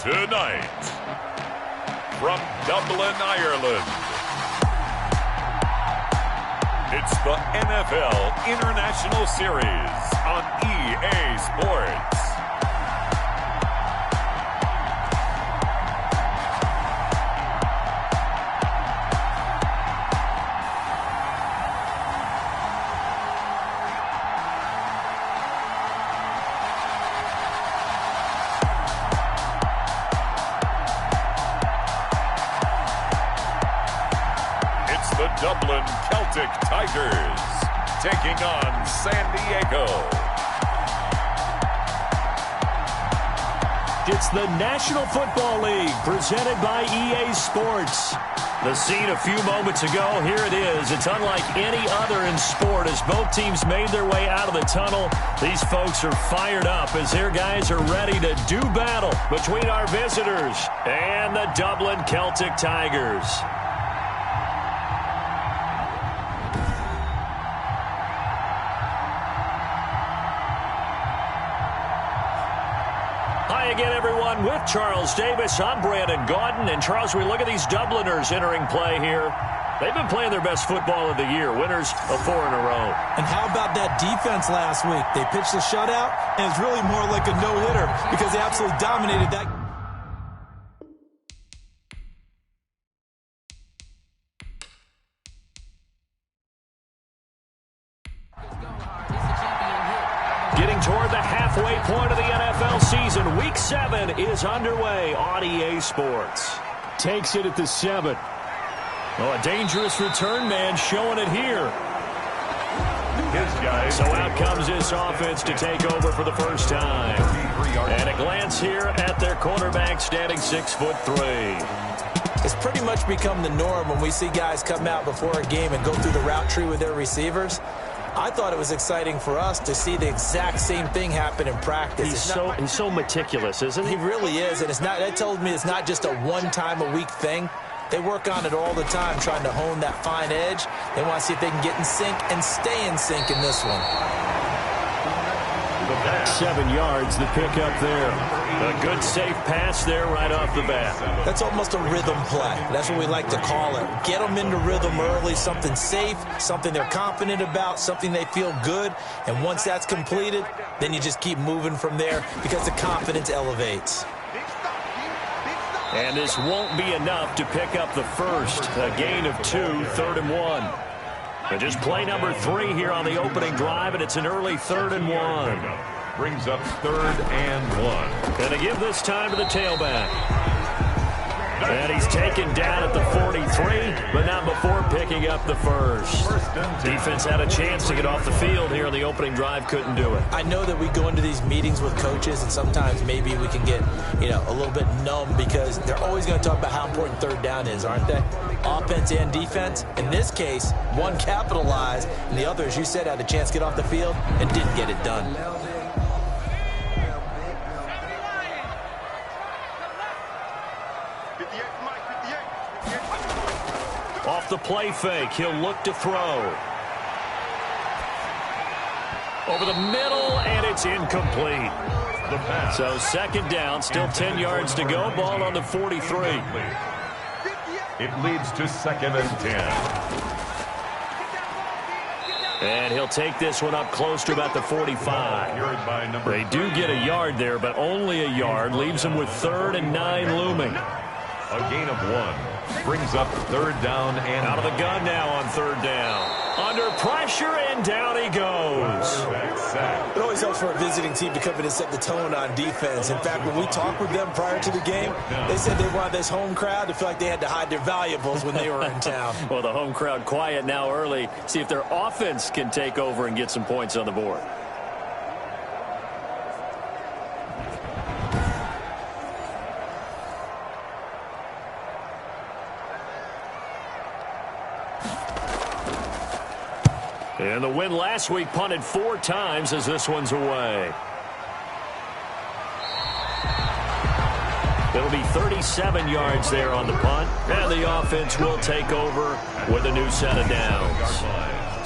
Tonight, from Dublin, Ireland, it's the NFL International Series on EA Sports. The Dublin Celtic Tigers taking on San Diego. It's the National Football League presented by EA Sports. The scene a few moments ago, here it is. It's unlike any other in sport as both teams made their way out of the tunnel. These folks are fired up as their guys are ready to do battle between our visitors and the Dublin Celtic Tigers. Hi again, everyone. With Charles Davis, I'm Brandon Gaudin. And, Charles, we look at these Dubliners entering play here. They've been playing their best football of the year, winners of 4 in a row. And how about that defense last week? They pitched a shutout, and it's really more like a no-hitter because they absolutely dominated that. Getting toward the halfway point of the NFL season. Week 7 is underway on EA Sports. Takes it at the 7. Oh, a dangerous return man showing it here. So out comes this offense to take over for the first time. And a glance here at their quarterback standing 6'3". It's pretty much become the norm when we see guys come out before a game and go through the route tree with their receivers. I thought it was exciting for us to see the exact same thing happen in practice. He's so meticulous, isn't he? He really is, and that tells me it's not just a one-time-a-week thing. They work on it all the time, trying to hone that fine edge. They want to see if they can get in sync and stay in sync in this one. 7 yards, the pickup there. A good, safe pass there right off the bat. That's almost a rhythm play. That's what we like to call it. Get them into rhythm early, something safe, something they're confident about, something they feel good. And once that's completed, then you just keep moving from there because the confidence elevates. And this won't be enough to pick up the first. A gain of 2, 3rd and 1. But just play number 3 here on the opening drive, and it's an early 3rd and 1. Brings up 3rd and 1. Going to give this time to the tailback. And he's taken down at the 43, but not before picking up the first. Defense had a chance to get off the field here on the opening drive, couldn't do it. I know that we go into these meetings with coaches, and sometimes maybe we can get, a little bit numb because they're always going to talk about how important 3rd down is, aren't they? Offense and defense. In this case, one capitalized, and the other, as you said, had a chance to get off the field and didn't get it done. Off the play fake, he'll look to throw. Over the middle, and it's incomplete. So 2nd down, still 10 yards to go. Ball on the 43. It leads to 2nd and 10. And he'll take this one up close to about the 45. They do get a yard there, but only a yard. Leaves them with 3rd and 9 looming. A gain of 1. Brings up 3rd down and out of the gun now on 3rd down. Under pressure, and down he goes. It always helps for a visiting team to come in and set the tone on defense. In fact, when we talked with them prior to the game, they said they wanted this home crowd to feel like they had to hide their valuables when they were in town. Well, the home crowd quiet now early. See if their offense can take over and get some points on the board. And the win last week punted 4 times as this one's away. It'll be 37 yards there on the punt. And the offense will take over with a new set of downs.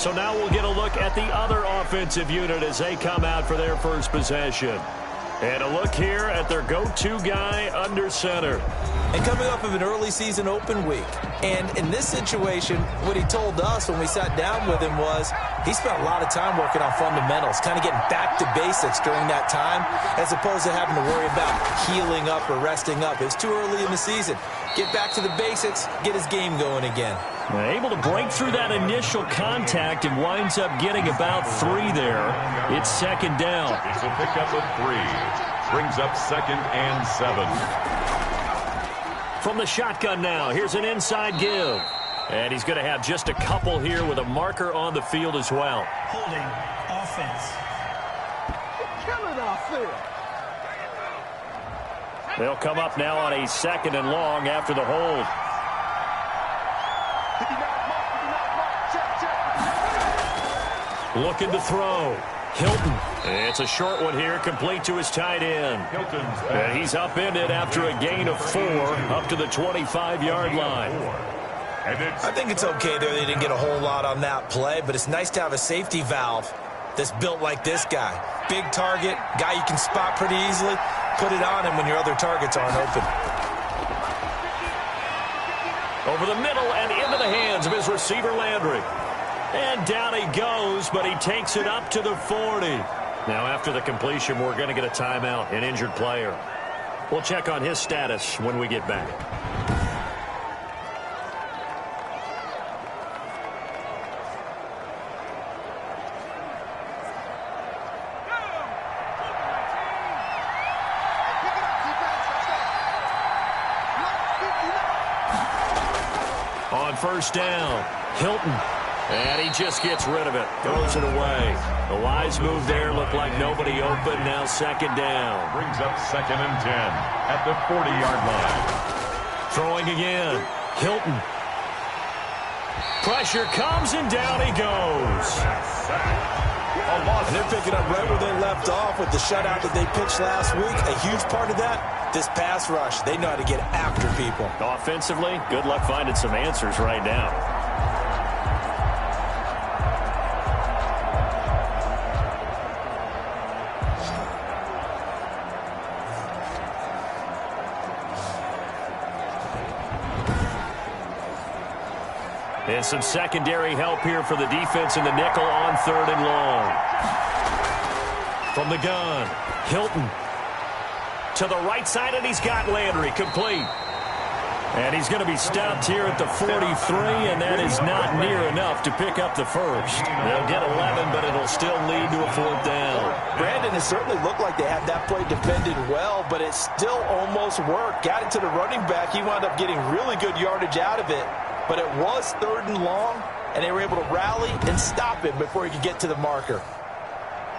So now we'll get a look at the other offensive unit as they come out for their first possession. And a look here at their go-to guy under center. And coming off of an early season open week. And in this situation, what he told us when we sat down with him was he spent a lot of time working on fundamentals, kind of getting back to basics during that time, as opposed to having to worry about healing up or resting up. It was too early in the season. Get back to the basics, get his game going again. Able to break through that initial contact and winds up getting about 3 there. It's second down. It's a pickup of 3. Brings up 2nd and 7. From the shotgun now, here's an inside give. And he's going to have just a couple here with a marker on the field as well. Holding offense. Killing offense. They'll come up now on a 2nd and long after the hold. Looking to throw. Hilton. It's a short one here, complete to his tight end. And he's upended after a gain of 4 up to the 25-yard line. I think it's okay there. They didn't get a whole lot on that play, but it's nice to have a safety valve that's built like this guy. Big target, guy you can spot pretty easily. Put it on him when your other targets aren't open. Over the middle and into the hands of his receiver, Landry. And down he goes, but he takes it up to the 40. Now, after the completion, we're going to get a timeout, an injured player. We'll check on his status when we get back. On first down, Hilton. And he just gets rid of it. Throws it away. The wise move there. Looked like nobody open. Now second down. Brings up 2nd and 10 at the 40-yard line. Throwing again. Hilton. Pressure comes and down he goes. And they're picking up right where they left off with the shutout that they pitched last week. A huge part of that, this pass rush. They know how to get after people. Offensively, good luck finding some answers right now. And some secondary help here for the defense in the nickel on 3rd and long. From the gun, Hilton to the right side, and he's got Landry complete. And he's going to be stopped here at the 43, and that is not near enough to pick up the first. They'll get 11, but it'll still lead to a 4th down. Brandon, it certainly looked like they had that play defended well, but it still almost worked. Got it to the running back. He wound up getting really good yardage out of it. But it was 3rd and long, and they were able to rally and stop him before he could get to the marker.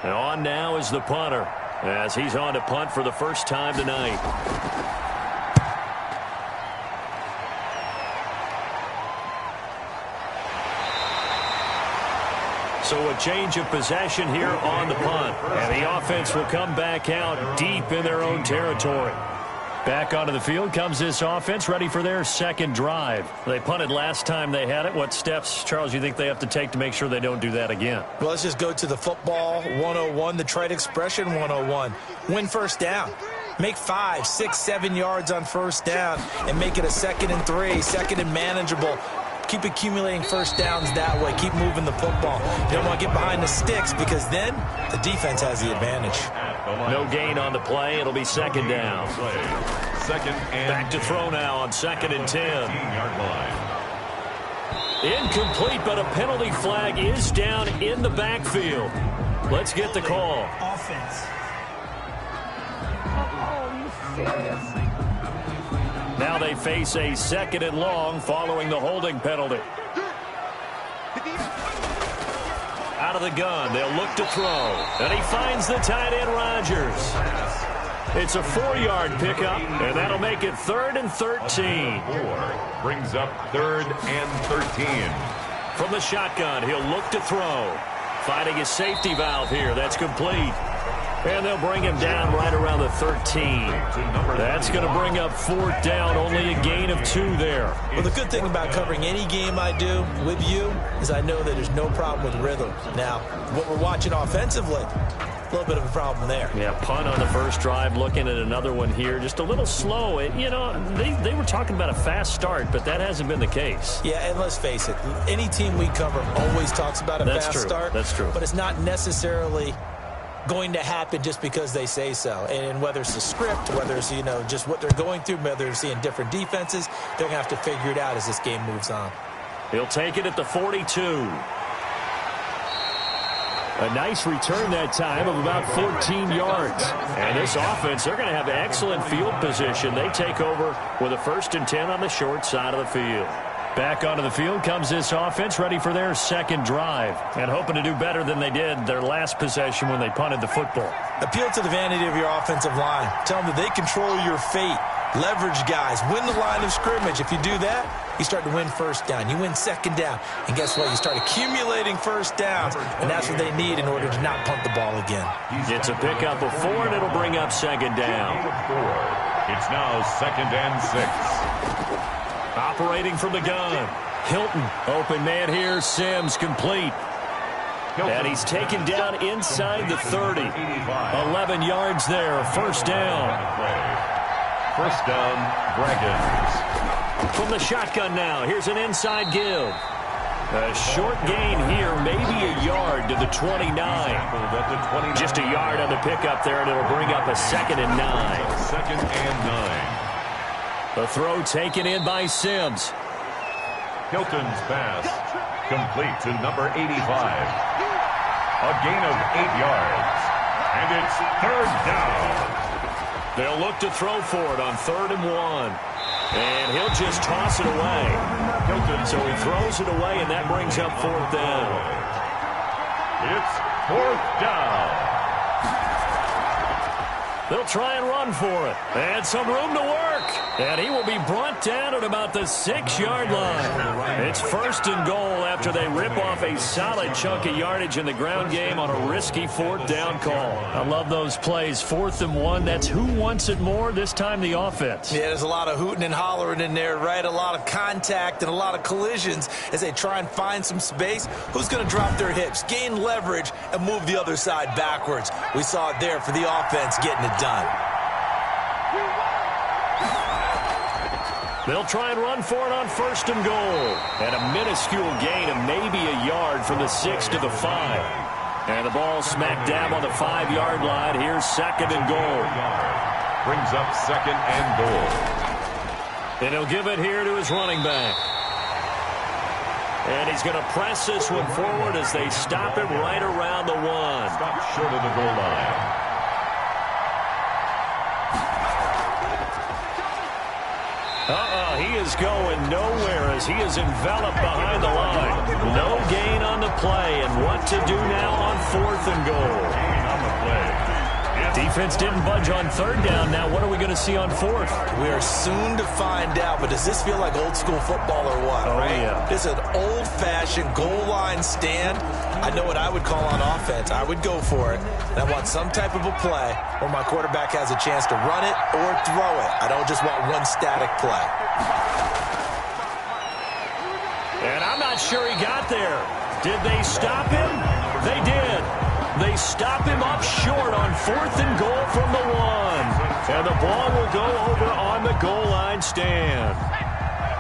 And on now is the punter, as he's on to punt for the first time tonight. So a change of possession here on the punt. And the offense will come back out deep in their own territory. Back onto the field comes this offense, ready for their second drive. They punted last time they had it. What steps, Charles, you think they have to take to make sure they don't do that again? Well, let's just go to the football 101, the trite expression 101. Win first down. Make 5, 6, 7 yards on first down and make it a 2nd and 3, 2nd and manageable. Keep accumulating first downs that way. Keep moving the football. You don't want to get behind the sticks because then the defense has the advantage. No gain on the play. It'll be second down. Back to throw now on 2nd and 10. Incomplete, but a penalty flag is down in the backfield. Let's get the call. Offense. Now they face a 2nd and long following the holding penalty. Out of the gun, they'll look to throw. And he finds the tight end, Rodgers. It's a 4-yard pickup, and that'll make it 3rd and 13. Brings up 3rd and 13. From the shotgun, he'll look to throw. Finding his safety valve here. That's complete. And they'll bring him down right around the 13. That's going to bring up 4th down, only a gain of 2 there. Well, the good thing about covering any game I do with you is I know that there's no problem with rhythm. Now, what we're watching offensively, a little bit of a problem there. Yeah, punt on the first drive, looking at another one here. Just a little slow. You know, they were talking about a fast start, but that hasn't been the case. Yeah, and let's face it, any team we cover always talks about a fast start. That's true. But it's not necessarily going to happen just because they say so. And whether it's the script, whether it's, you know, just what they're going through, whether they're seeing different defenses, they're going to have to figure it out as this game moves on. He'll take it at the 42. A nice return that time of about 14 yards. And this offense, they're going to have excellent field position. They take over with a 1st and 10 on the short side of the field. Back onto the field comes this offense, ready for their second drive, and hoping to do better than they did their last possession when they punted the football. Appeal to the vanity of your offensive line. Tell them that they control your fate. Leverage guys. Win the line of scrimmage. If you do that, you start to win 1st down. You win 2nd down. And guess what? You start accumulating 1st downs, and that's what they need in order to not punt the ball again. It's a pickup of 4, and it'll bring up 2nd down. It's now 2nd and 6. Operating from the gun. Hilton, open man here. Sims complete. And he's taken down inside the 30. 11 yards there. 1st down. 1st down, Dragons. From the shotgun now. Here's an inside give. A short gain here, maybe a yard to the 29. Just a yard on the pickup there, and it'll bring up a 2nd and 9. 2nd and 9. The throw taken in by Sims. Hilton's pass complete to number 85. A gain of 8 yards. And it's 3rd down. They'll look to throw for it on 3rd and 1. And he'll just toss it away. So he throws it away, and that brings up 4th down. It's 4th down. They'll try and run for it. And some room to work. And he will be brought down at about the 6-yard line. It's 1st and goal after they rip off a solid chunk of yardage in the ground game on a risky 4th down call. I love those plays. 4th and 1. That's who wants it more, this time the offense. Yeah, there's a lot of hooting and hollering in there, right? A lot of contact and a lot of collisions as they try and find some space. Who's going to drop their hips, gain leverage, and move the other side backwards? We saw it there for the offense getting it done. They'll try and run for it on 1st and goal. And a minuscule gain of maybe a yard from the 6 to the 5. And the ball smack dab on the 5-yard line. Here's 2nd and goal. Brings up 2nd and goal. And he'll give it here to his running back. And he's going to press this one forward as they stop him right around the 1. Stop short of the goal line. He is going nowhere as he is enveloped behind the line. No gain on the play, and what to do now on 4th and goal. Gain on the play. Defense didn't budge on 3rd down. Now what are we going to see on 4th? We are soon to find out, but does this feel like old school football or what? Oh, right? yeah. This is an old-fashioned goal line stand. I know what I would call on offense. I would go for it, and I want some type of a play where my quarterback has a chance to run it or throw it. I don't just want one static play. And I'm not sure he got there. Did they stop him? They did. They stop him up short on 4th and goal from the 1. And the ball will go over on the goal line stand.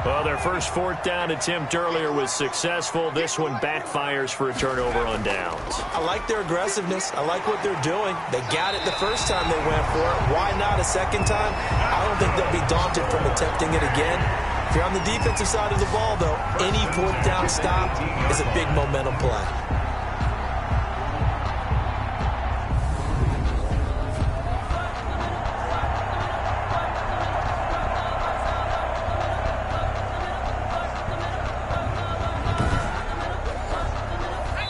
Well, their first 4th down attempt earlier was successful. This one backfires for a turnover on downs. I like their aggressiveness. I like what they're doing. They got it the first time they went for it. Why not a second time? I don't think they'll be daunted from attempting it again. If you're on the defensive side of the ball, though, any 4th down stop is a big momentum play.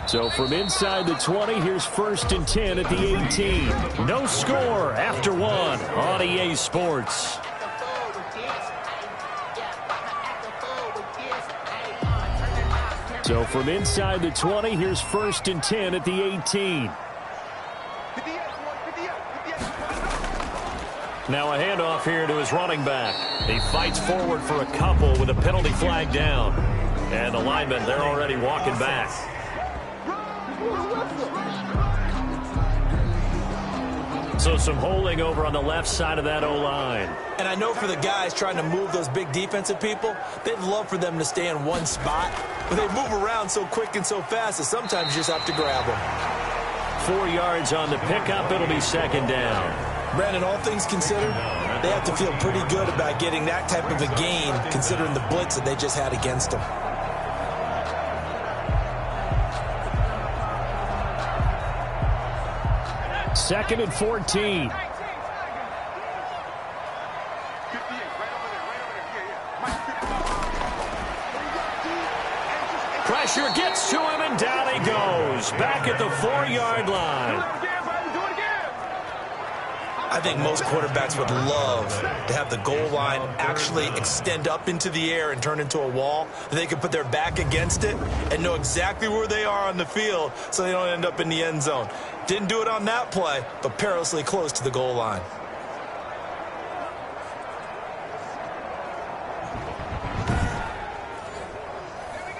So from inside the 20, here's 1st and 10 at the 18. No score after 1 on EA Sports. So from inside the 20, here's 1st and 10 at the 18. Now a handoff here to his running back. He fights forward for a couple with a penalty flag down. And the linemen, they're already walking back. So some holding over on the left side of that O-line. And I know for the guys trying to move those big defensive people, they'd love for them to stay in one spot. But they move around so quick and so fast that sometimes you just have to grab them. 4 yards on the pickup. It'll be second down. Brandon, all things considered, they have to feel pretty good about getting that type of a gain considering the blitz that they just had against them. Second and 14. Pressure gets to him, and down he goes. Back at the 4-yard line. I think most quarterbacks would love to have the goal line actually extend up into the air and turn into a wall. They can put their back against it and know exactly where they are on the field so they don't end up in the end zone. Didn't do it on that play, but perilously close to the goal line.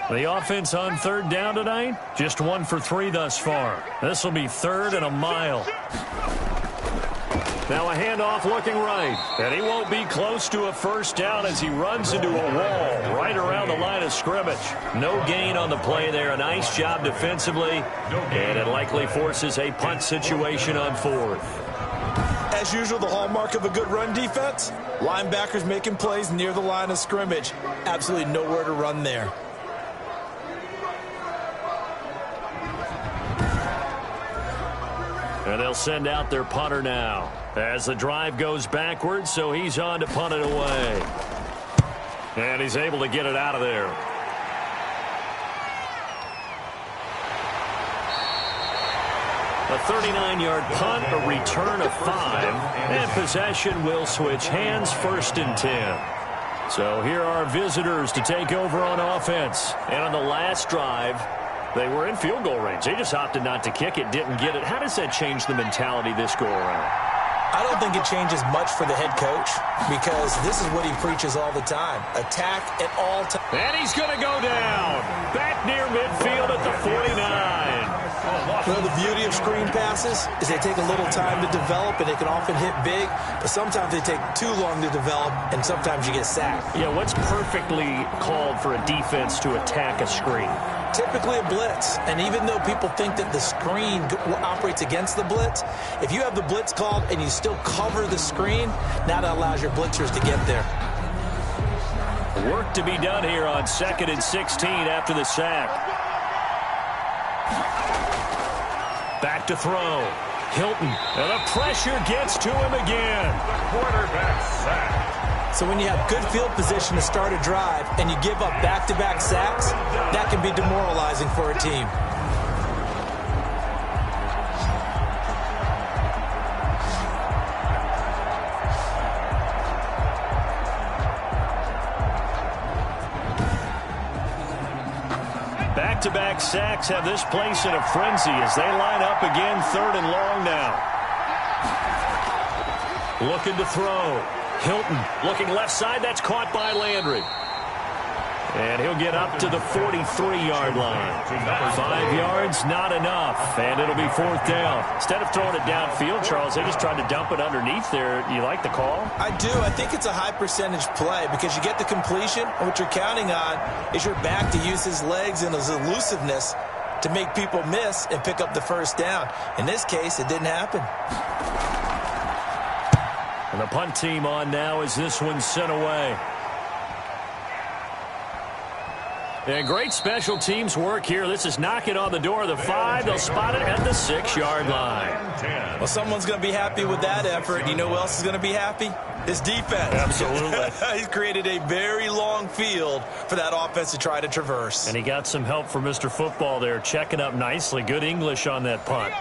The offense on third down tonight, just 1 for 3 thus far. This will be third and a mile. Now a handoff looking right, and he won't be close to a first down as he runs into a wall right around the line of scrimmage. No gain on the play there. A nice job defensively, and it likely forces a punt situation on fourth. As usual, the hallmark of a good run defense, linebackers making plays near the line of scrimmage. Absolutely nowhere to run there. And they'll send out their punter now as the drive goes backwards, so he's on to punt it away. And he's able to get it out of there. A 39-yard punt, a return of 5, and possession will switch hands, 1st and 10. So here are visitors to take over on offense. And on the last drive, they were in field goal range. They just opted not to kick it, didn't get it. How does that change the mentality this go around? I don't think it changes much for the head coach because this is what he preaches all the time. Attack at all times. And he's going to go down. Back near midfield at the 49. Well, the beauty of screen passes is they take a little time to develop, and they can often hit big, but sometimes they take too long to develop, and sometimes you get sacked. Yeah, what's perfectly called for a defense to attack a screen? Typically a blitz, and even though people think that the screen operates against the blitz, if you have the blitz called and you still cover the screen, now that allows your blitzers to get there. Work to be done here on 2nd and 16 after the sack. Back to throw. Hilton, and the pressure gets to him again. The quarterback sacked. So when you have good field position to start a drive and you give up back-to-back sacks, that can be demoralizing for a team. Back-to-back sacks have this place in a frenzy as they line up again, 3rd and long now. Looking to throw. Hilton looking left side. That's caught by Landry. And he'll get up to the 43-yard line. 5 yards, not enough. And it'll be 4th down. Instead of throwing it downfield, Charles, they just tried to dump it underneath there. You like the call? I do. I think it's a high percentage play because you get the completion, and what you're counting on is your back to use his legs and his elusiveness to make people miss and pick up the first down. In this case, it didn't happen. And the punt team on now as this one's sent away. And great special teams work here. This is knocking on the door of the 5. They'll spot it at the 6-yard line. Well, someone's going to be happy with that effort. You know who else is going to be happy? His defense. Absolutely. He's created a very long field for that offense to try to traverse. And he got some help from Mr. Football there, checking up nicely. Good English on that punt.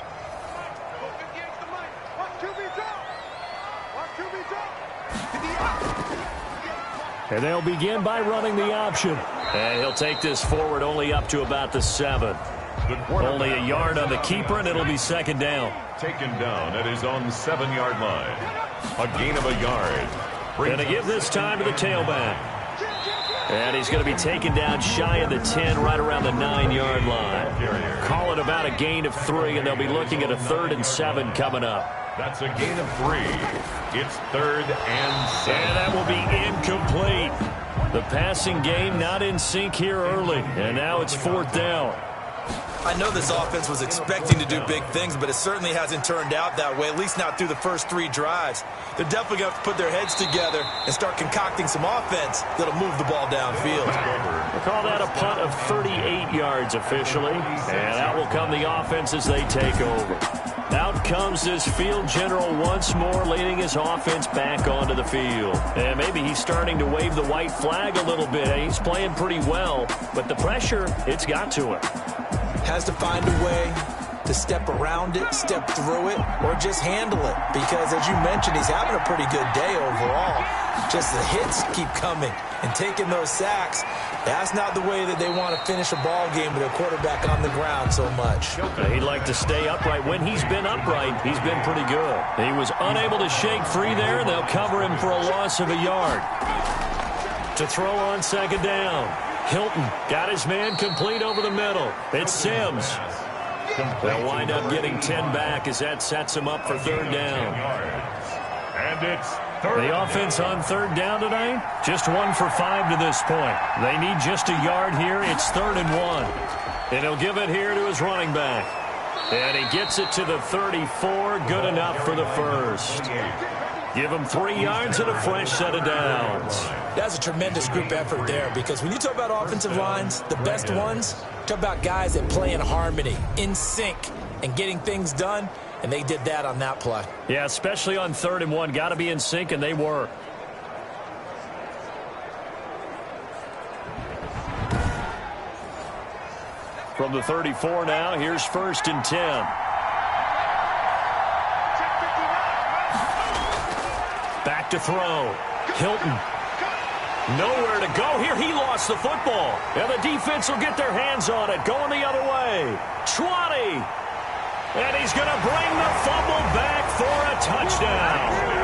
And they'll begin by running the option. And he'll take this forward only up to about the 7. Only a yard on the keeper, and it'll be second down. Taken down at his own 7-yard line. A gain of a yard. Going to give this time to the tailback. And he's going to be taken down shy of the 10, right around the 9-yard line. Call it about a gain of 3, and they'll be looking at a 3rd and 7 coming up. That's a gain of 3. It's 3rd and 7. And that will be incomplete. The passing game not in sync here early, and now it's 4th down. I know this offense was expecting to do big things, but it certainly hasn't turned out that way, at least not through the first 3 drives. They're definitely going to have to put their heads together and start concocting some offense that'll move the ball downfield. We'll call that a punt of 38 yards officially, and out will come the offense as they take over. Out comes this field general once more, leading his offense back onto the field. And maybe he's starting to wave the white flag a little bit. He's playing pretty well, but the pressure, it's got to him. Has to find a way to step around it, step through it, or just handle it. Because, as you mentioned, he's having a pretty good day overall. Just the hits keep coming and taking those sacks. That's not the way that they want to finish a ball game with a quarterback on the ground so much. He'd like to stay upright. When he's been upright, he's been pretty good. He was unable to shake free there, and they'll cover him for a loss of a yard. To throw on second down. Hilton got his man complete over the middle. It's Sims. They'll wind up getting 10 back as that sets him up for 3rd down. And it's 3rd. The offense on 3rd down tonight, just 1 for 5 to this point. They need just a yard here. It's 3rd and 1. And he'll give it here to his running back. And he gets it to the 34. Good enough for the first. Give him 3 yards and a fresh set of downs. That's a tremendous group effort there, because when you talk about offensive lines, the best ones, talk about guys that play in harmony, in sync, and getting things done, and they did that on that play. Yeah, especially on 3rd and 1. Got to be in sync, and they were. From the 34 now, here's 1st and 10. Back to throw. Hilton. Nowhere to go here. He lost the football. And the defense will get their hands on it. Going the other way. 20. And he's going to bring the fumble back for a touchdown.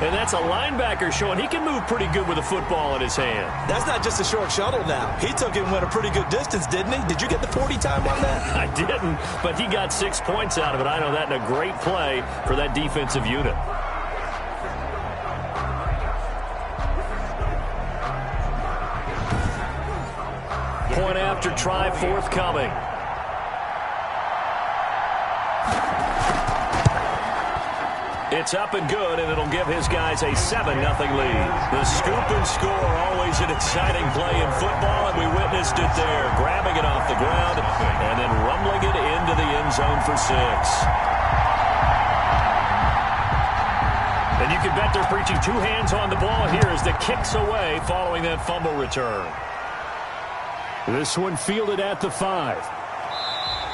And that's a linebacker showing he can move pretty good with a football in his hand. That's not just a short shuttle now. He took it and went a pretty good distance, didn't he? Did you get the 40 time on that? I didn't, but he got 6 points out of it. I know that in a great play for that defensive unit. Point after try forthcoming. It's up and good, and it'll give his guys a 7-0 lead. The scoop and score, always an exciting play in football, and we witnessed it there, grabbing it off the ground and then rumbling it into the end zone for 6. And you can bet they're preaching 2 hands on the ball here as the kick's away following that fumble return. This one fielded at the 5.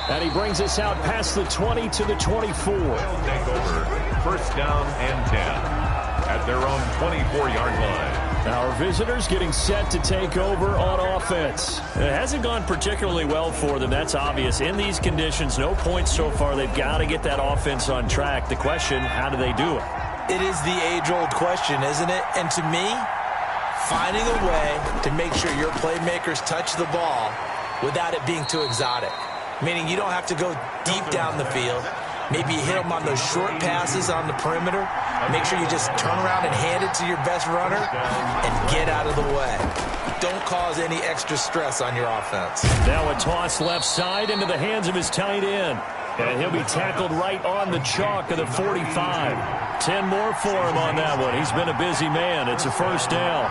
And he brings us out past the 20 to the 24. Take over. 1st down and 10 at their own 24-yard line. Our visitors getting set to take over on offense. It hasn't gone particularly well for them. That's obvious. In these conditions, no points so far. They've got to get that offense on track. The question, how do they do it? It is the age-old question, isn't it? And to me, finding a way to make sure your playmakers touch the ball without it being too exotic. Meaning you don't have to go deep down the field. Maybe you hit them on those short passes on the perimeter. Make sure you just turn around and hand it to your best runner and get out of the way. Don't cause any extra stress on your offense. Now a toss left side into the hands of his tight end. And he'll be tackled right on the chalk of the 45. 10 more for him on that one. He's been a busy man. It's a 1st down.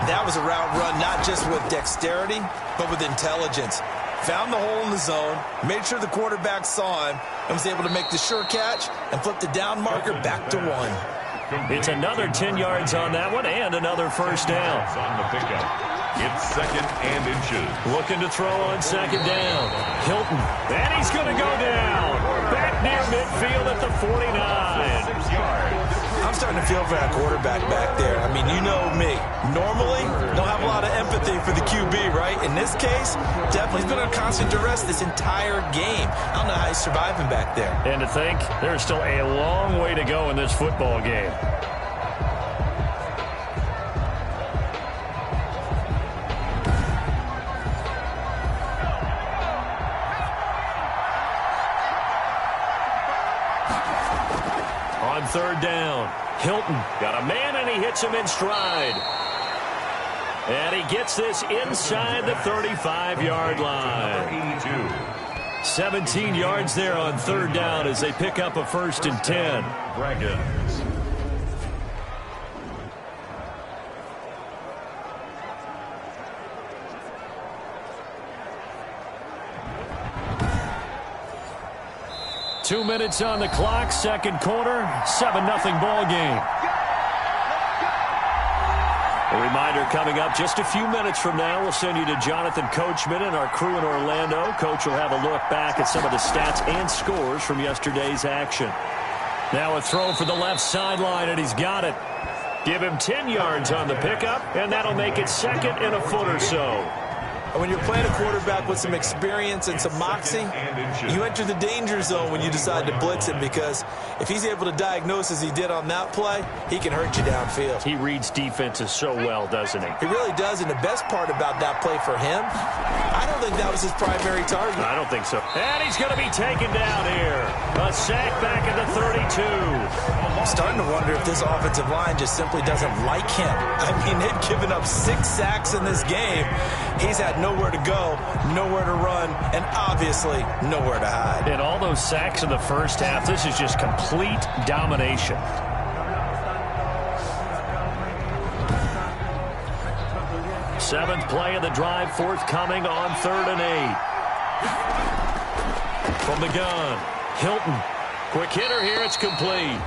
That was a route run not just with dexterity, but with intelligence. Found the hole in the zone, made sure the quarterback saw him, and was able to make the sure catch and flip the down marker back to 1. It's another 10 yards on that one and another 1st down. On the pickup. It's 2nd and inches. Looking to throw on 2nd down. Hilton. And he's going to go down. Back near midfield at the 49. 6 yards. I'm starting to feel for that quarterback back there. I mean, you know me. Normally, don't have a lot of empathy for the QB, right? In this case, definitely he's been under constant duress this entire game. I don't know how he's surviving back there. And to think, there's still a long way to go in this football game. On third down, Hilton got a man and he hits him in stride. And he gets this inside the 35-yard line. 17 yards there on third down as they pick up a 1st and 10. Dragons. Two minutes on the clock, second quarter, 7-0 ball game. A reminder coming up just a few minutes from now, we'll send you to Jonathan Coachman and our crew in Orlando. Coach will have a look back at some of the stats and scores from yesterday's action. Now a throw for the left sideline, and he's got it. Give him 10 yards on the pickup, and that'll make it 2nd and a foot or so. When you're playing a quarterback with some experience and some moxie, you enter the danger zone when you decide to blitz him, because if he's able to diagnose as he did on that play, he can hurt you downfield. He reads defenses so well, doesn't he? He really does, and the best part about that play for him, I don't think that was his primary target. I don't think so. And he's going to be taken down here. A sack back at the 32. I'm starting to wonder if this offensive line just simply doesn't like him. I mean, they've given up 6 sacks in this game. He's had nowhere to go, nowhere to run, and obviously nowhere to hide. And all those sacks in the first half, this is just complete domination. Seventh play of the drive forthcoming on 3rd and 8. From the gun, Hilton. Quick hitter here, it's complete.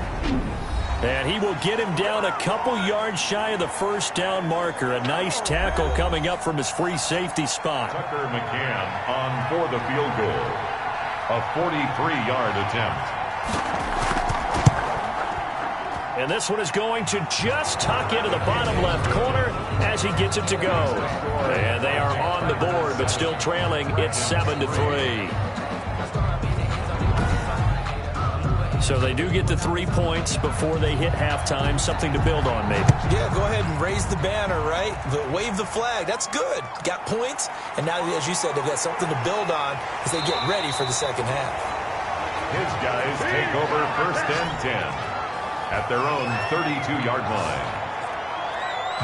And he will get him down a couple yards shy of the first down marker. A nice tackle coming up from his free safety spot. Tucker McCann on for the field goal. A 43-yard attempt. And this one is going to just tuck into the bottom left corner as he gets it to go. And they are on the board, but still trailing. It's 7-3. So they do get the 3 points before they hit halftime. Something to build on, maybe. Yeah, go ahead and raise the banner, right? Wave the flag. That's good. Got points. And now, as you said, they've got something to build on as they get ready for the second half. His guys take over 1st and 10 at their own 32-yard line.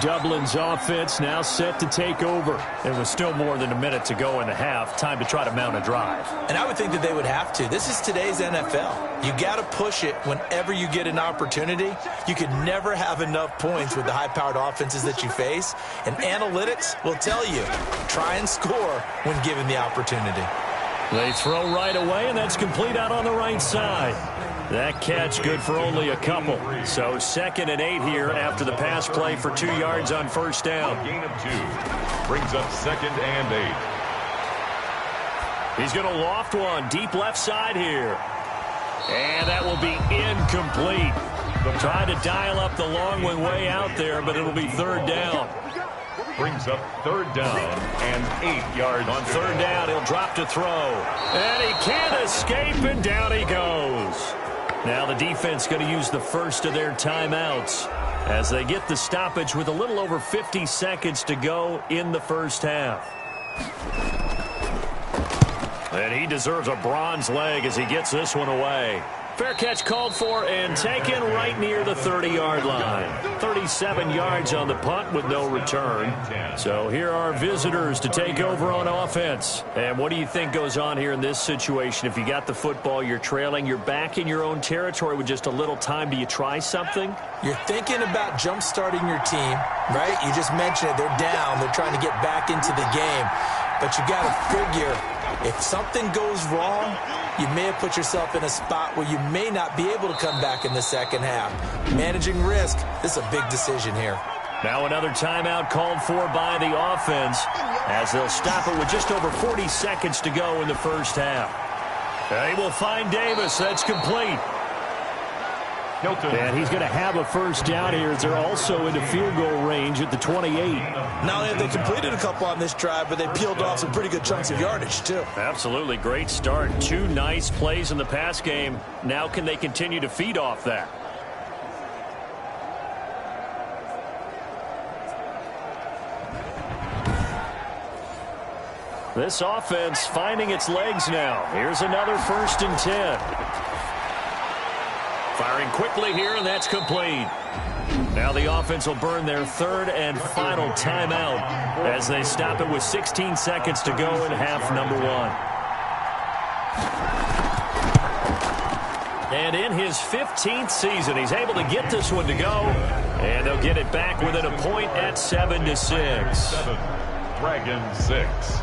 Dublin's offense now set to take over. There was still more than a minute to go in the half. Time to try to mount a drive. And I would think that they would have to. This is today's NFL. You got to push it whenever you get an opportunity. You can never have enough points with the high-powered offenses that you face. And analytics will tell you, try and score when given the opportunity. They throw right away, and that's complete out on the right side. That catch good for only a couple. So 2nd and 8 here after the pass play for 2 yards on first down. A gain of 2 brings up 2nd and 8. He's going to loft one deep left side here. And that will be incomplete. Trying to dial up the long one way out there, but it'll be 3rd down. Brings up 3rd down and 8 yards. On 3rd down, he'll drop to throw. And he can't escape, and down he goes. Now the defense going to use the first of their timeouts as they get the stoppage with a little over 50 seconds to go in the first half. And he deserves a bronze leg as he gets this one away. Fair catch called for and taken right near the 30-yard line. 37 yards on the punt with no return. So here are visitors to take over on offense. And what do you think goes on here in this situation? If you got the football, you're trailing, you're back in your own territory with just a little time. Do you try something? You're thinking about jump-starting your team, right? You just mentioned it. They're down. They're trying to get back into the game. But you got to figure, if something goes wrong, you may have put yourself in a spot where you may not be able to come back in the second half. Managing risk, this is a big decision here. Now another timeout called for by the offense as they'll stop it with just over 40 seconds to go in the first half. They will find Davis. That's complete. And he's going to have a first down here as they're also into field goal range at the 28. Not only have they completed a couple on this drive, but they peeled off some pretty good chunks of yardage, too. Absolutely great start. 2 nice plays in the pass game. Now can they continue to feed off that? This offense finding its legs now. Here's another 1st and 10. Firing quickly here, and that's complete. Now the offense will burn their 3rd and final timeout as they stop it with 16 seconds to go in half number 1. And in his 15th season, he's able to get this one to go. And they'll get it back within a point at 7-6. 7, Dragons 6.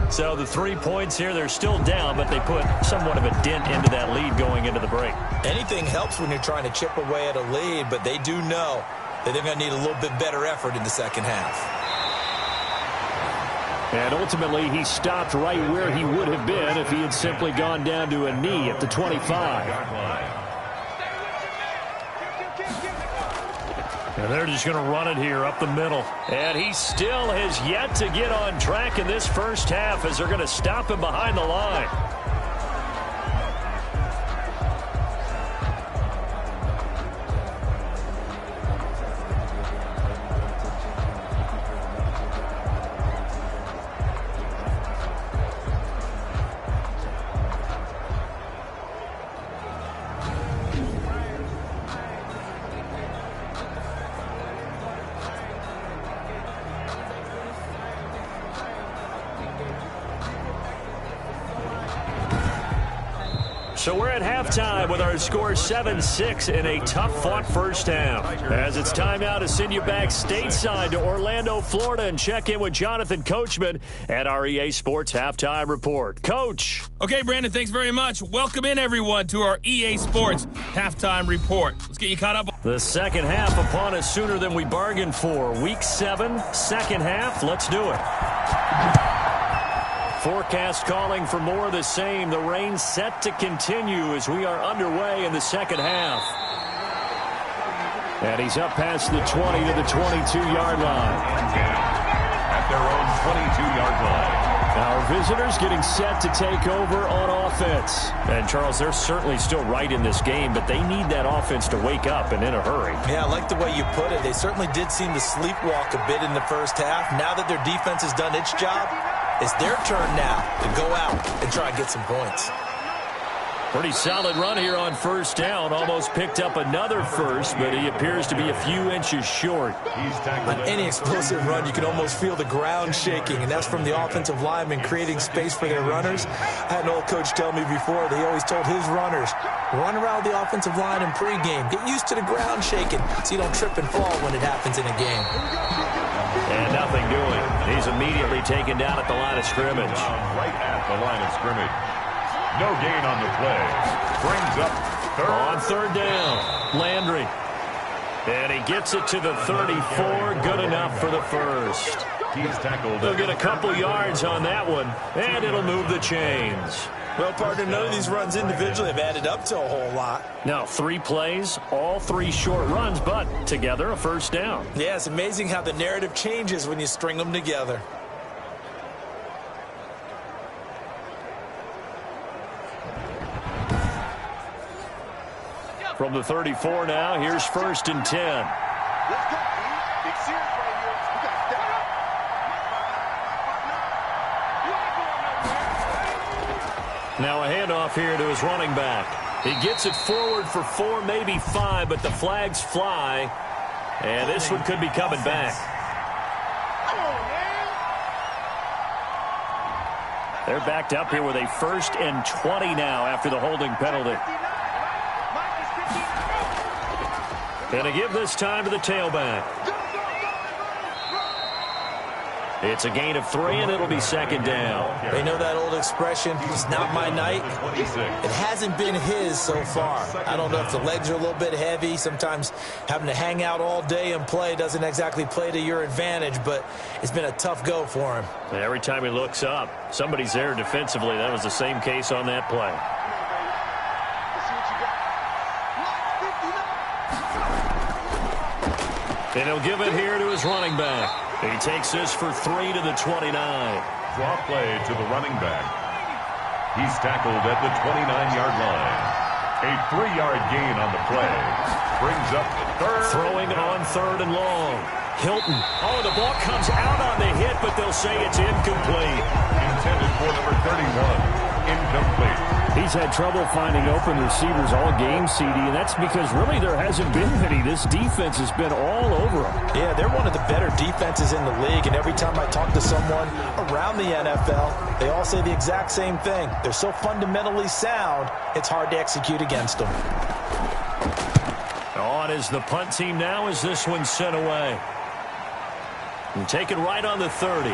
So the 3 points here, they're still down, but they put somewhat of a dent into that lead going into the break. Anything helps when you're trying to chip away at a lead, but they do know that they're going to need a little bit better effort in the second half. And ultimately, he stopped right where he would have been if he had simply gone down to a knee at the 25. And they're just going to run it here up the middle. And he still has yet to get on track in this first half as they're going to stop him behind the line. So we're at halftime with our score 7-6 in a tough-fought first half. As it's time now to send you back stateside to Orlando, Florida, and check in with Jonathan Coachman at our EA Sports Halftime Report. Coach. Okay, Brandon, thanks very much. Welcome in, everyone, to our EA Sports Halftime Report. Let's get you caught up. The second half upon us sooner than we bargained for. Week 7, second half. Let's do it. Forecast calling for more of the same. The rain set to continue as we are underway in the second half. And he's up past the 20 to the 22-yard line. At their own 22-yard line. Our visitors getting set to take over on offense. And, Charles, they're certainly still right in this game, but they need that offense to wake up and in a hurry. Yeah, I like the way you put it. They certainly did seem to sleepwalk a bit in the first half. Now that their defense has done its job, it's their turn now to go out and try and get some points. Pretty solid run here on first down. Almost picked up another first, but he appears to be a few inches short. On any explosive run, you can almost feel the ground shaking, and that's from the offensive linemen creating space for their runners. I had an old coach tell me before that he always told his runners, run around the offensive line in pregame. Get used to the ground shaking so you don't trip and fall when it happens in a game. And nothing doing. He's immediately taken down at the line of scrimmage. Right at the line of scrimmage. No gain on the play. Brings up third. On third down, Landry. And he gets it to the 34. Good enough for the first. He's tackled. They'll get a couple yards on that one, and it'll move the chains. Well, partner, none of these runs individually have added up to a whole lot. Now, 3 plays, all 3 short runs, but together a first down. Yeah, it's amazing how the narrative changes when you string them together. From the 34 now, here's 1st and 10. Let's go, Big series right here. We got to step up. Now a handoff here to his running back. He gets it forward for 4, maybe 5, but the flags fly. And this one could be coming back. Come on, man. They're backed up here with a 1st and 20 now after the holding penalty. And to give this time to the tailback. It's a gain of 3, and it'll be 2nd down. They know that old expression, it's not my night. It hasn't been his so far. I don't know if the legs are a little bit heavy. Sometimes having to hang out all day and play doesn't exactly play to your advantage, but it's been a tough go for him. And every time he looks up, somebody's there defensively. That was the same case on that play. And he'll give it here to his running back. He takes this for 3 to the 29. Draw play to the running back. He's tackled at the 29-yard line. A 3-yard gain on the play. Brings up third. Throwing on 3rd and long. Hilton. Oh, the ball comes out on the hit, but they'll say it's incomplete. Intended for number 31. Incomplete. He's had trouble finding open receivers all game, CD, and that's because really there hasn't been many. This defense has been all over them. Yeah, they're one of the better defenses in the league, and every time I talk to someone around the NFL, they all say the exact same thing. They're so fundamentally sound, it's hard to execute against them. On is the punt team now as this one's sent away. And taken right on the 30.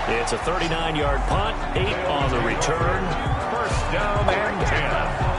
It's a 39-yard punt, 8 on the return. First down and 10.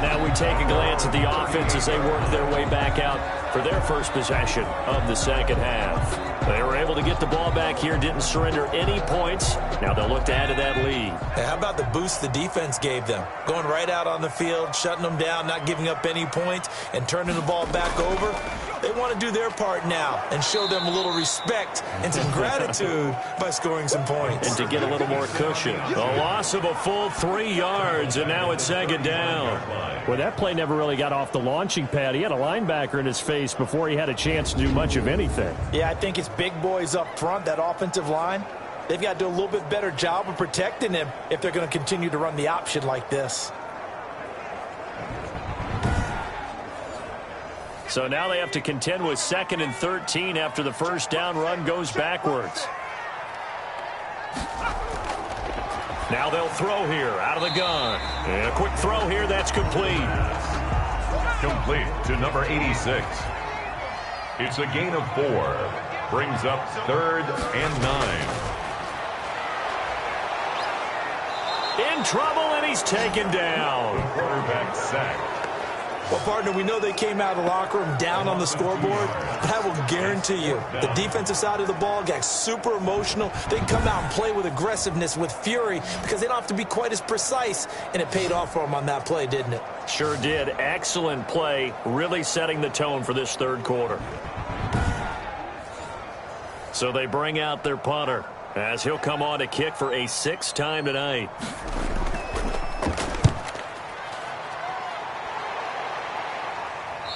Now we take a glance at the offense as they work their way back out for their first possession of the second half. They were able to get the ball back here, didn't surrender any points. Now they'll look to add to that lead. Hey, how about the boost the defense gave them? Going right out on the field, shutting them down, not giving up any points, and turning the ball back over. They want to do their part now and show them a little respect and some gratitude by scoring some points. And to get a little more cushion. A loss of a full 3 yards, and now it's second down. Well, that play never really got off the launching pad. He had a linebacker in his face before he had a chance to do much of anything. Yeah, I think it's big boys up front, that offensive line. They've got to do a little bit better job of protecting him if they're going to continue to run the option like this. So now they have to contend with 2nd and 13 after the first down run goes backwards. Now they'll throw here out of the gun. And a quick throw here, that's complete. Complete to number 86. It's a gain of 4. Brings up 3rd and 9. In trouble, and he's taken down. Quarterback sacked. Well, partner, we know they came out of the locker room down on the scoreboard, but I will guarantee you the defensive side of the ball got super emotional. They can come out and play with aggressiveness, with fury, because they don't have to be quite as precise, and it paid off for them on that play, didn't it? Sure did. Excellent play, really setting the tone for this third quarter. So they bring out their punter as he'll come on to kick for a 6th time tonight.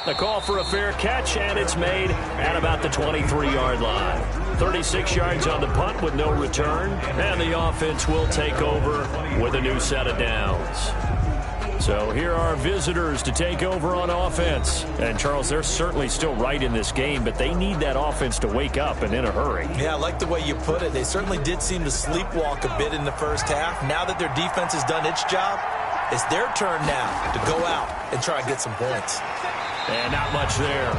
The call for a fair catch, and it's made at about the 23-yard line. 36 yards on the punt with no return, and the offense will take over with a new set of downs. So here are visitors to take over on offense. And, Charles, they're certainly still right in this game, but they need that offense to wake up and in a hurry. Yeah, I like the way you put it. They certainly did seem to sleepwalk a bit in the first half. Now that their defense has done its job, it's their turn now to go out and try and get some points. And not much there.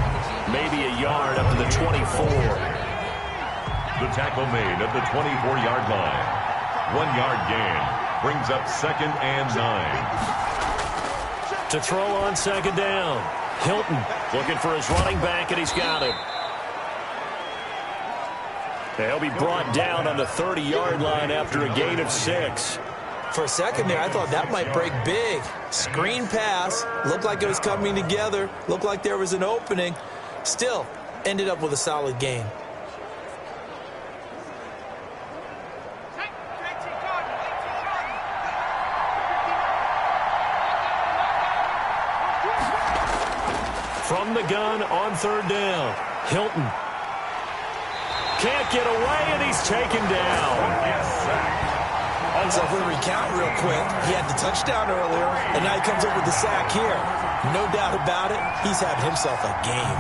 Maybe a yard up to the 24. The tackle made at the 24-yard line. 1-yard gain. Brings up 2nd and 9. To throw on second down. Hilton looking for his running back, and he's got him. He'll be brought down on the 30-yard line after a gain of 6. For a second there, I thought that might break big. Screen pass. Looked like it was coming together. Looked like there was an opening. Still, ended up with a solid gain. From the gun on third down. Hilton can't get away, and he's taken down. So if we recount real quick, he had the touchdown earlier, and now he comes up with the sack here. No doubt about it, he's having himself a game.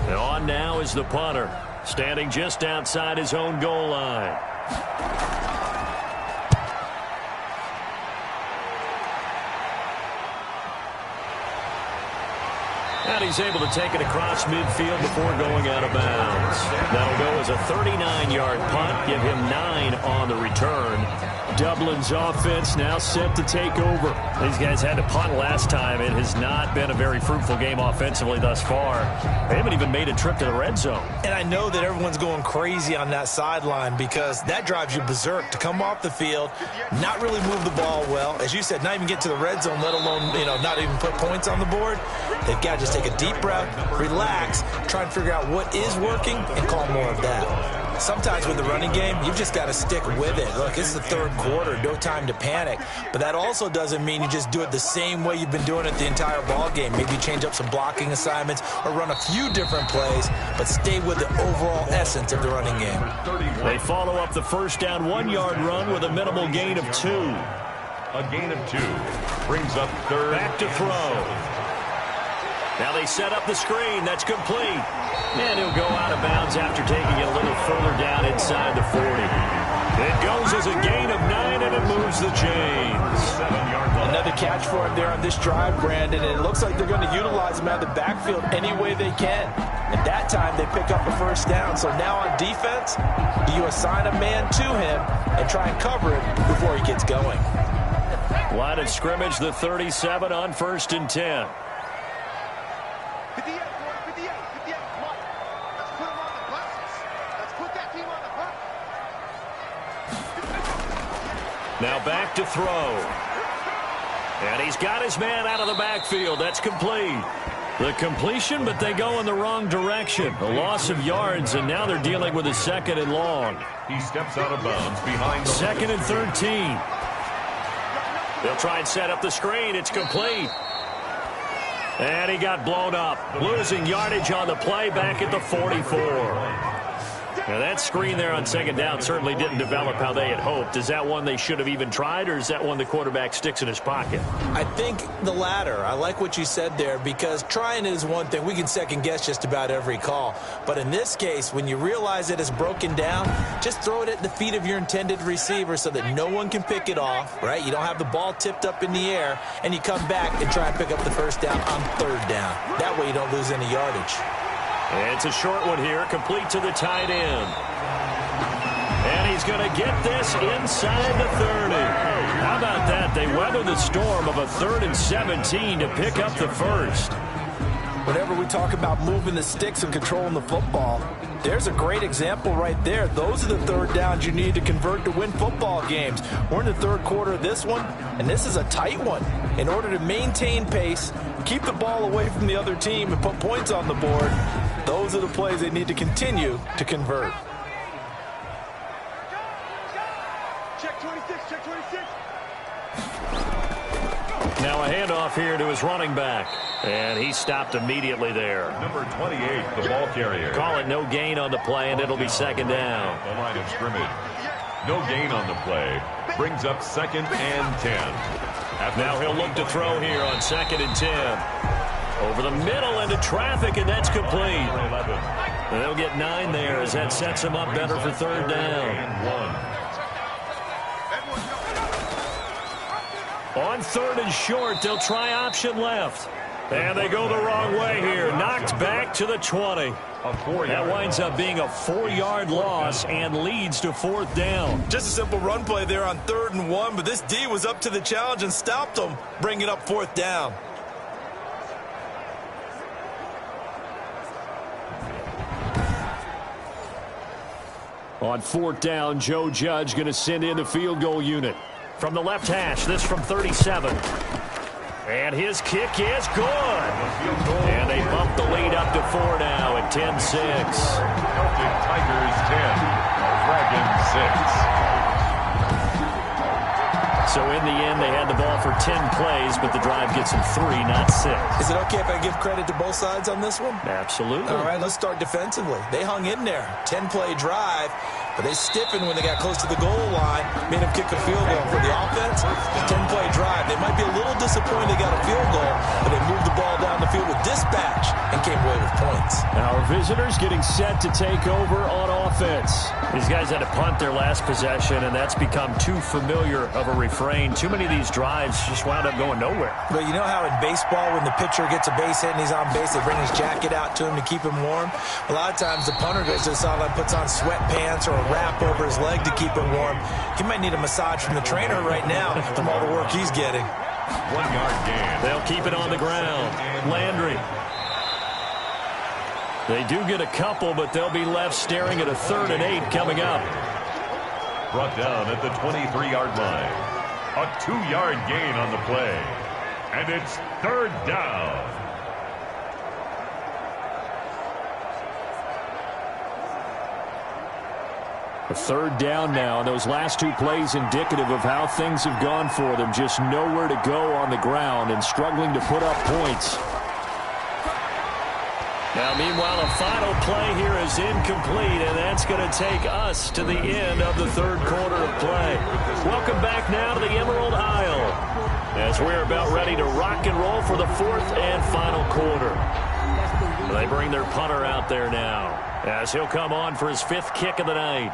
And on now is the punter, standing just outside his own goal line. And he's able to take it across midfield before going out of bounds. That'll go as a 39-yard punt. Give him 9 on the return. Dublin's offense now set to take over. These guys had to punt last time. It has not been a very fruitful game offensively thus far. They haven't even made a trip to the red zone. And I know that everyone's going crazy on that sideline because that drives you berserk to come off the field, not really move the ball well. As you said, not even get to the red zone, let alone, not even put points on the board. They've got to just take a deep breath, relax, try and figure out what is working, and call more of that. Sometimes with the running game, you've just got to stick with it. Look, this is the third quarter, no time to panic. But that also doesn't mean you just do it the same way you've been doing it the entire ball game. Maybe change up some blocking assignments or run a few different plays, but stay with the overall essence of the running game. They follow up the first down 1-yard run with a minimal gain of 2. A gain of 2 brings up third. Back to throw. Now they set up the screen. That's complete. And he'll go out of bounds after taking it a little further down inside the 40. It goes as a gain of 9, and it moves the chains. Another catch for him there on this drive, Brandon, and it looks like they're going to utilize him out of the backfield any way they can. At that time, they pick up the first down. So now on defense, do you assign a man to him and try and cover it before he gets going? Line of scrimmage, the 37 on 1st and 10. 58, 58, 58. Come on. Let's put him on the bus. Let's put that team on the bus. Now back to throw. And he's got his man out of the backfield. That's complete. The completion, but they go in the wrong direction. A loss of yards, and now they're dealing with a 2nd and long. He steps out of bounds behind the 2nd and 13. They'll try and set up the screen. It's complete. And he got blown up. Losing yardage on the play back at the 44. Now that screen there on 2nd down certainly didn't develop how they had hoped. Is that one they should have even tried, or is that one the quarterback sticks in his pocket? I think the latter. I like what you said there, because trying is one thing. We can second guess just about every call. But in this case, when you realize it is broken down, just throw it at the feet of your intended receiver so that no one can pick it off, right? You don't have the ball tipped up in the air, and you come back and try and pick up the first down on 3rd down. That way you don't lose any yardage. It's a short one here, complete to the tight end. And he's going to get this inside the 30. How about that? They weather the storm of a 3rd and 17 to pick up the first. Whenever we talk about moving the sticks and controlling the football, there's a great example right there. Those are the 3rd downs you need to convert to win football games. We're in the 3rd quarter of this one, and this is a tight one. In order to maintain pace, keep the ball away from the other team, and put points on the board, those are the plays they need to continue to convert. Check 26, check 26. Now a handoff here to his running back. And he stopped immediately there. number 28, the ball carrier. Call it no gain on the play, and it'll be 2nd down. The line of scrimmage. No gain on the play. Brings up 2nd and 10. Now he'll look to throw here on 2nd and 10. Over the middle into traffic, and that's complete. And they'll get 9 there as that sets him up better for 3rd down. On 3rd and short, they'll try option left. And they go the wrong way here. Knocked back to the 20. That winds up being a 4-yard loss and leads to 4th down. Just a simple run play there on 3rd and 1, but this D was up to the challenge and stopped them, bringing up 4th down. On 4th down, Joe Judge going to send in the field goal unit. From the left hash, this from 37. And his kick is good. And they bump the lead up to 4 now at 10-6. Celtic Tigers 10, Dragons 6. So in the end, they had the ball for 10 plays, but the drive gets them 3, not 6. Is it okay if I give credit to both sides on this one? Absolutely. All right, let's start defensively. They hung in there. 10-play drive. but they stiffened when they got close to the goal line, made them kick a field goal. For the offense, 10-play drive. They might be a little disappointed they got a field goal, but they moved the ball down the field with dispatch and came away with points. Our visitors getting set to take over on offense. These guys had to punt their last possession, and that's become too familiar of a refrain. Too many of these drives just wound up going nowhere. But you know how in baseball, when the pitcher gets a base hit and he's on base, they bring his jacket out to him to keep him warm? A lot of times the punter goes to the sideline, puts on sweatpants or a wrap over his leg to keep him warm. He might need a massage from the trainer right now from all the work he's getting. 1 yard gain. They'll keep it on the ground. Landry. They do get a couple, but they'll be left staring at a 3rd and 8 coming up. Brought down at the 23-yard line. A 2-yard gain on the play. And it's 3rd down. A 3rd down now, and those last 2 plays indicative of how things have gone for them. Just nowhere to go on the ground and struggling to put up points. Now, meanwhile, a final play here is incomplete, and that's going to take us to the end of the 3rd quarter of play. Welcome back now to the Emerald Isle as we're about ready to rock and roll for the 4th and final quarter. They bring their punter out there now as he'll come on for his 5th kick of the night.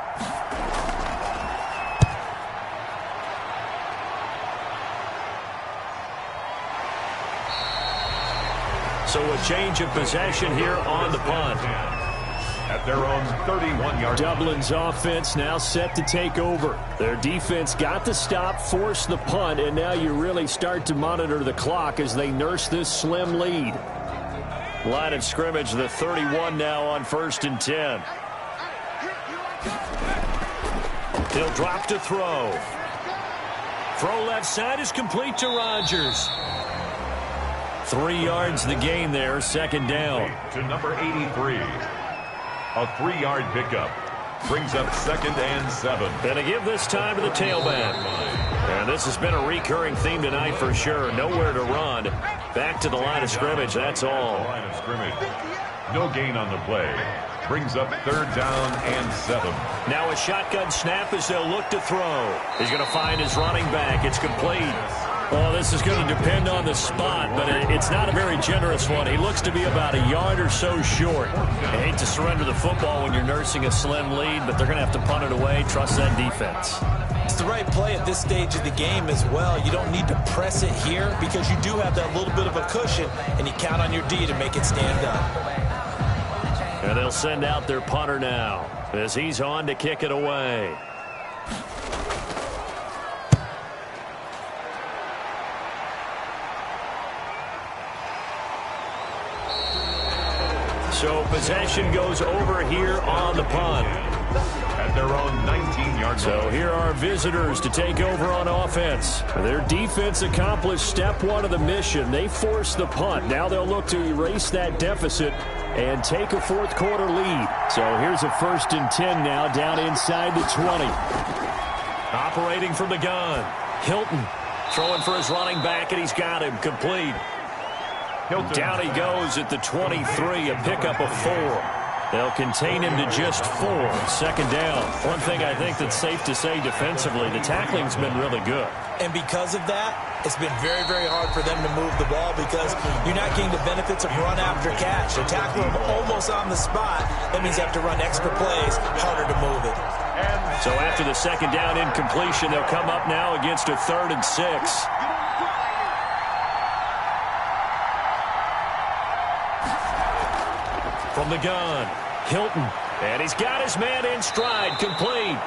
So a change of possession here on the punt. At their own 31-yard. Dublin's offense now set to take over. Their defense got the stop, forced the punt, and now you really start to monitor the clock as they nurse this slim lead. Line of scrimmage, the 31 now on 1st and 10. He'll drop to throw. Throw left side is complete to Rodgers. 3 yards the gain there, 2nd down. To number 83. A 3-yard pickup. Brings up 2nd and 7. Gonna give this time to the tailback. And this has been a recurring theme tonight for sure. Nowhere to run. Back to the line of scrimmage, that's all. Line of scrimmage. No gain on the play. Brings up 3rd down and 7. Now a shotgun snap as they'll look to throw. He's going to find his running back. It's complete. Well, this is going to depend on the spot, but it's not a very generous one. He looks to be about a yard or so short. I hate to surrender the football when you're nursing a slim lead, but they're going to have to punt it away. Trust that defense. It's the right play at this stage of the game as well. You don't need to press it here because you do have that little bit of a cushion, and you count on your D to make it stand up. And they'll send out their punter now as he's on to kick it away. So possession goes over here on the punt. At their own 19-yard line. So here are visitors to take over on offense. Their defense accomplished step 1 of the mission. They forced the punt. Now they'll look to erase that deficit and take a 4th quarter lead. So here's a 1st and 10 now down inside the 20. Operating from the gun. Hilton throwing for his running back, and he's got him complete. Hilton. Down he goes at the 23, a pickup of 4. They'll contain him to just 4. 2nd down. One thing I think that's safe to say defensively, the tackling's been really good. And because of that, it's been very, very hard for them to move the ball because you're not getting the benefits of run after catch. They tackle him almost on the spot. That means you have to run extra plays, harder to move it. So after the 2nd down incompletion, they'll come up now against a 3rd and 6. From the gun, Hilton, and he's got his man in stride, complete.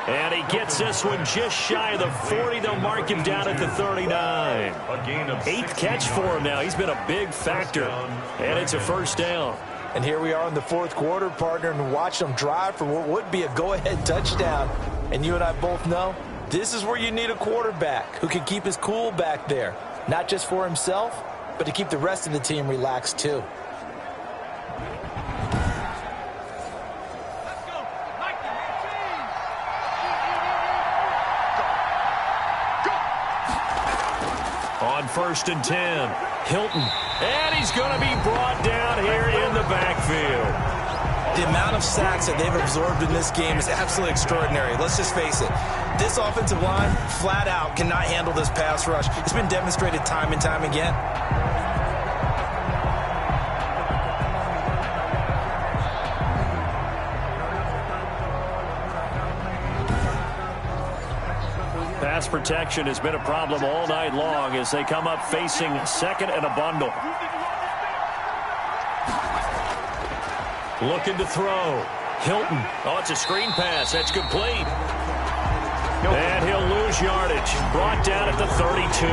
And he gets this one just shy of the 40. They'll mark him down at the 39. A gain of 8th catch for him now. He's been a big factor, and it's a 1st down. And here we are in the 4th quarter, partner, and watch them drive for what would be a go-ahead touchdown. And you and I both know this is where you need a quarterback who can keep his cool back there, not just for himself, but to keep the rest of the team relaxed too. On 1st and 10, Hilton, and he's going to be brought down here in the backfield. The amount of sacks that they've absorbed in this game is absolutely extraordinary. Let's just face it. This offensive line, flat out, cannot handle this pass rush. It's been demonstrated time and time again. Pass protection has been a problem all night long as they come up facing second and a bundle. Looking to throw. Hilton. Oh, it's a screen pass. That's complete. And he'll lose yardage. Brought down at the 32.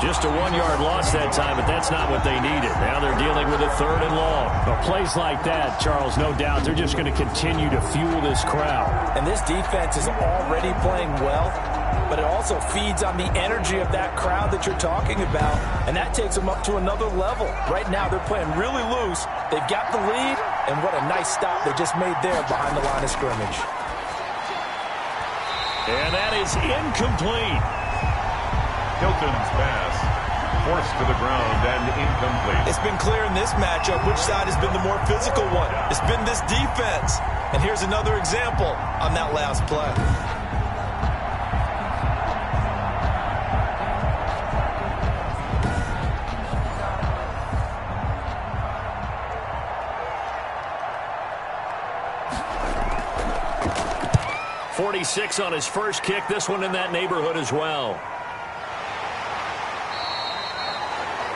Just a 1-yard loss that time, but that's not what they needed. Now they're dealing with a 3rd and long. Well, plays like that, Charles, no doubt, they're just going to continue to fuel this crowd. And this defense is already playing well, but it also feeds on the energy of that crowd that you're talking about, and that takes them up to another level. Right now, they're playing really loose. They've got the lead, and what a nice stop they just made there behind the line of scrimmage. And that is incomplete. Hilton's pass forced to the ground and incomplete. It's been clear in this matchup which side has been the more physical one. It's been this defense. And here's another example on that last play. .46 on his first kick. This one in that neighborhood as well.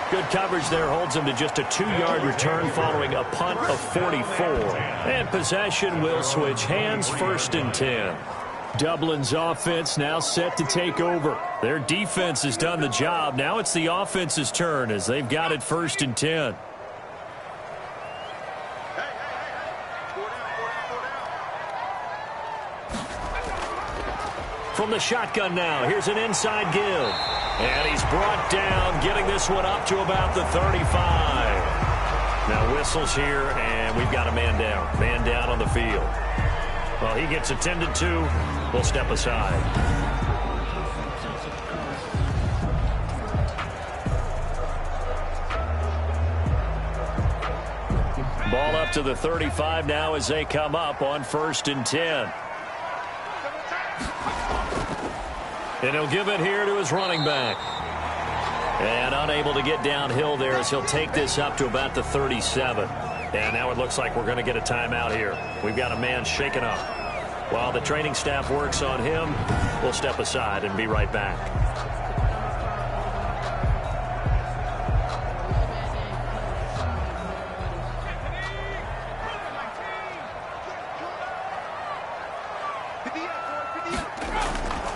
Good coverage there holds him to just a 2-yard return following a punt of 44. And possession will switch hands, 1st and 10. Dublin's offense now set to take over. Their defense has done the job. Now it's the offense's turn as they've got it 1st and 10. From the shotgun now, here's an inside give. And he's brought down, getting this one up to about the 35. Now whistles here, and we've got a man down. Man down on the field. Well, he gets attended to. We'll step aside. Ball up to the 35 now as they come up on 1st and 10. And he'll give it here to his running back. And unable to get downhill there as he'll take this up to about the 37. And now it looks like we're going to get a timeout here. We've got a man shaken up. While the training staff works on him, we'll step aside and be right back.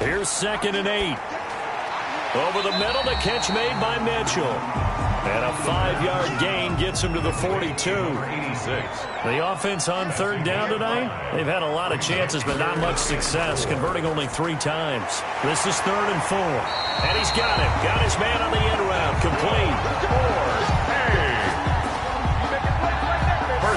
Here's 2nd and 8. Over the middle, the catch made by Mitchell. And a 5-yard gain gets him to the 42. The offense on 3rd down tonight, they've had a lot of chances, but not much success, converting only 3 times. This is 3rd and 4. And he's got it. Got his man on the end route. Complete.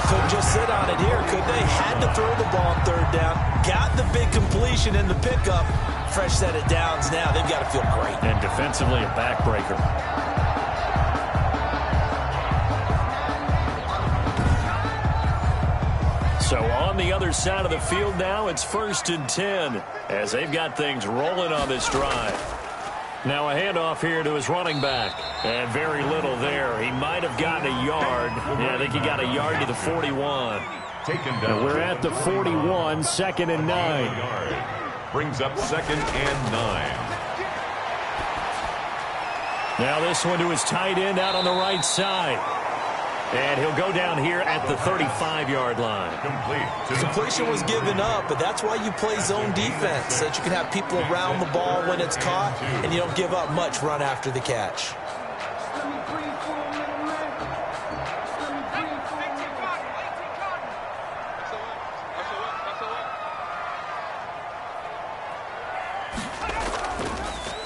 Couldn't just sit on it here, could they? Had to throw the ball on 3rd down. Got the big completion in the pickup. Fresh set of downs now. They've got to feel great. And defensively, a backbreaker. So on the other side of the field now, it's 1st and 10 as they've got things rolling on this drive. Now a handoff here to his running back. And very little there. He might have gotten a yard. Yeah, I think he got a yard to the 41. And we're at the 41, 2nd and 9. Brings up 2nd and 9. Now this one to his tight end out on the right side. And he'll go down here at the 35-yard line. Completion was given up, but that's why you play zone defense, so that you can have people around the ball when it's caught, and you don't give up much run after the catch.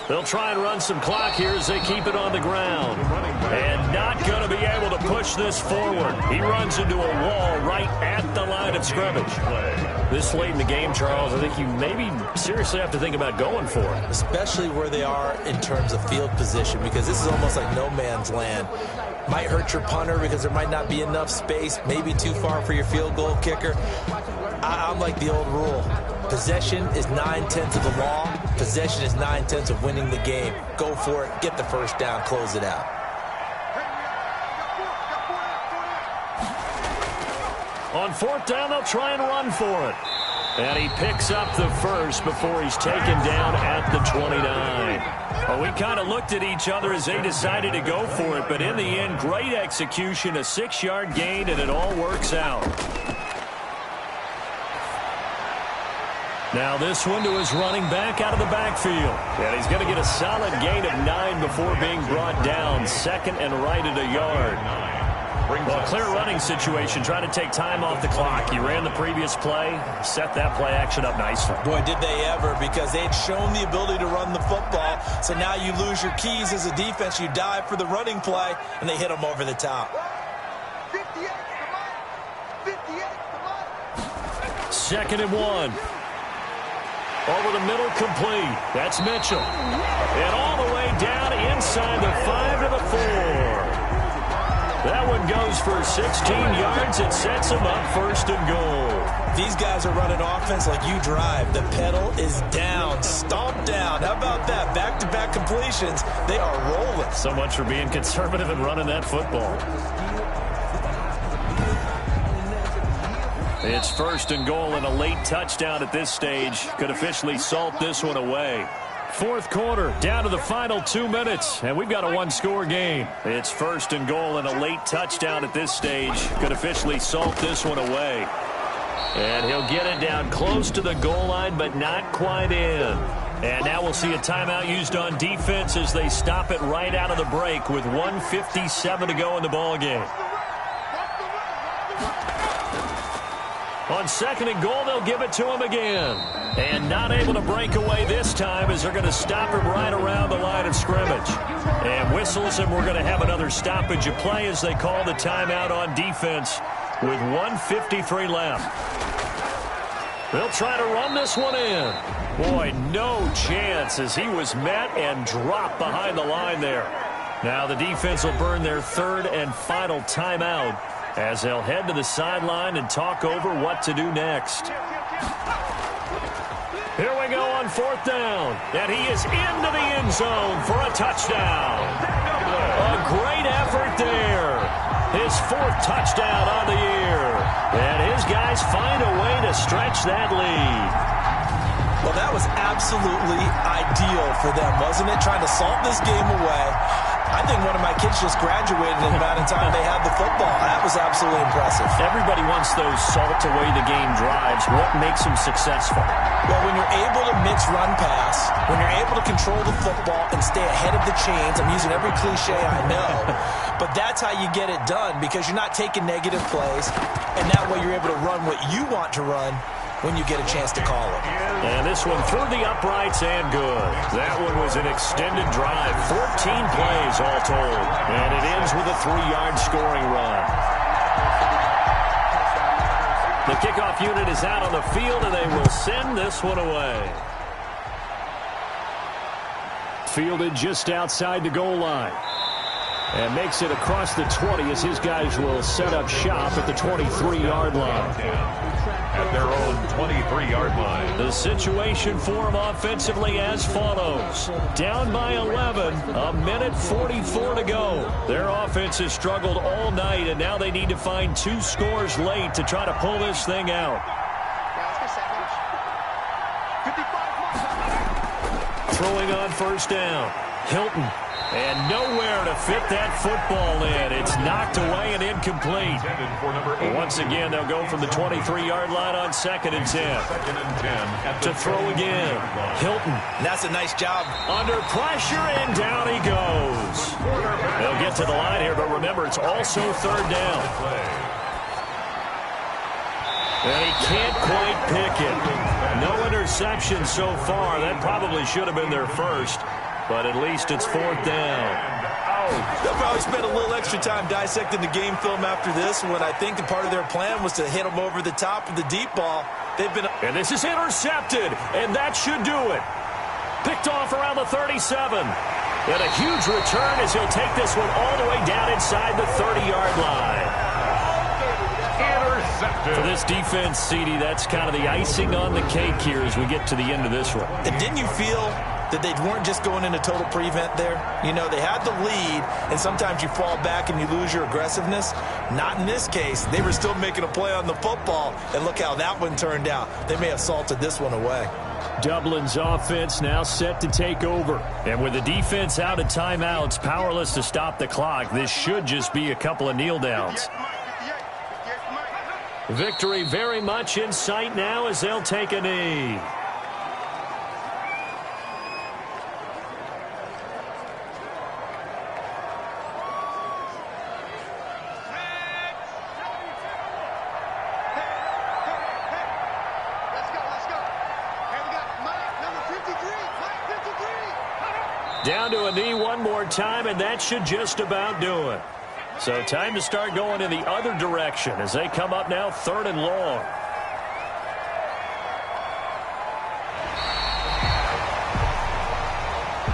They'll try and run some clock here as they keep it on the ground. And not going to be able to push this forward. He runs into a wall right at the line of scrimmage. This late in the game, Charles, I think you maybe seriously have to think about going for it. Especially where they are in terms of field position, because this is almost like no man's land. Might hurt your punter because there might not be enough space, maybe too far for your field goal kicker. I'm like the old rule. Possession is 9/10 of the law. Possession is 9/10 of winning the game. Go for it. Get the first down. Close it out. On fourth down, they'll try and run for it. And he picks up the first before he's taken down at the 29. Well, we kind of looked at each other as they decided to go for it, but in the end, great execution, a 6-yard gain, and it all works out. Now this one to his running back out of the backfield. And he's going to get a solid gain of 9 before being brought down. Second and right at a yard. Well, clear running situation, trying to take time off the clock. He ran the previous play, set that play action up nicely. Boy, did they ever, because they had shown the ability to run the football. So now you lose your keys as a defense. You dive for the running play, and they hit him over the top. 58, come on. 58, come on. Second and 1. Over the middle, complete. That's Mitchell. And all the way down inside the 5 to the 4. That one goes for 16 yards. It sets him up first and goal. These guys are running offense like you drive. The pedal is down, stomped down. How about that? Back-to-back completions. They are rolling. So much for being conservative and running that football. It's first and goal and a late touchdown at this stage. Could officially salt this one away. Fourth quarter, down to the final 2 minutes, and we've got a one-score game. It's first and goal and a late touchdown at this stage. Could officially salt this one away. And he'll get it down close to the goal line, but not quite in. And now we'll see a timeout used on defense as they stop it right out of the break with 1:57 to go in the ballgame. On second and goal, they'll give it to him again. And not able to break away this time as they're going to stop him right around the line of scrimmage. And whistles, and we're going to have another stoppage of play as they call the timeout on defense with 1:53 left. They'll try to run this one in. Boy, no chance as he was met and dropped behind the line there. Now the defense will burn their third and final timeout as they'll head to the sideline and talk over what to do next. Here we go on fourth down. And he is into the end zone for a touchdown. A great effort there. His fourth touchdown on the year. And his guys find a way to stretch that lead. Well, that was absolutely ideal for them, wasn't it? Trying to salt this game away. I think one of my kids just graduated in the amount of time they had the football. That was absolutely impressive. Everybody wants those salt away the game drives. What makes them successful? Well, when you're able to mix run pass, when you're able to control the football and stay ahead of the chains, I'm using every cliche I know, but that's how you get it done because you're not taking negative plays, and that way you're able to run what you want to run when you get a chance to call it. And this one through the uprights and good. That one was an extended drive. 14 plays all told. And it ends with a 3-yard scoring run. The kickoff unit is out on the field, and they will send this one away. Fielded just outside the goal line. And makes it across the 20 as his guys will set up shop at the 23-yard line. At their own 23-yard line. The situation for them offensively as follows. Down by 11, a minute 44 to go. Their offense has struggled all night, and now they need to find 2 scores late to try to pull this thing out. Throwing on first down. Hilton. And nowhere to fit that football in. It's knocked away and incomplete. Once again, they'll go from the 23-yard line on 2nd and 10. To throw again. Hilton. That's a nice job. Under pressure, and down he goes. They'll get to the line here, but remember, it's also third down. And he can't quite pick it. No interception so far. That probably should have been their first. But at least it's fourth down. They'll probably spend a little extra time dissecting the game film after this one. I think part of their plan was to hit them over the top of the deep ball. And this is intercepted, and that should do it. Picked off around the 37. And a huge return as he'll take this one all the way down inside the 30-yard line. Intercepted. For this defense, CD, that's kind of the icing on the cake here as we get to the end of this one. And didn't you feel that they weren't just going into total prevent there? You know, they had the lead, and sometimes you fall back and you lose your aggressiveness. Not in this case. They were still making a play on the football, and look how that one turned out. They may have salted this one away. Dublin's offense now set to take over. And with the defense out of timeouts, powerless to stop the clock, this should just be a couple of kneel downs. Victory very much in sight now as they'll take a knee. Down to a knee one more time, and that should just about do it. So time to start going in the other direction as they come up now 3rd and long.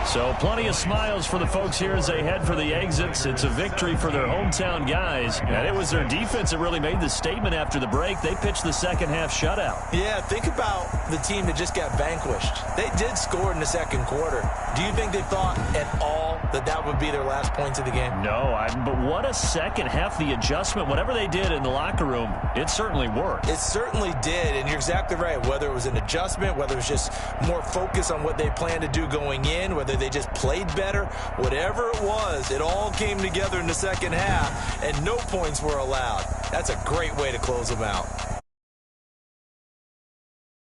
So plenty of smiles for the folks here as they head for the exits. It's a victory for their hometown guys. And it was their defense that really made the statement after the break. They pitched the second half shutout. Yeah, think about the team that just got vanquished. They did score in the second quarter. Do you think they thought at all that that would be their last points of the game? No, but what a second half. The adjustment, whatever they did in the locker room, it certainly worked. It certainly did, and you're exactly right. Whether it was an adjustment, whether it was just more focus on what they planned to do going in, whether they just played better, whatever it was, it all came together in the second half, and no points were allowed. That's a great way to close them out.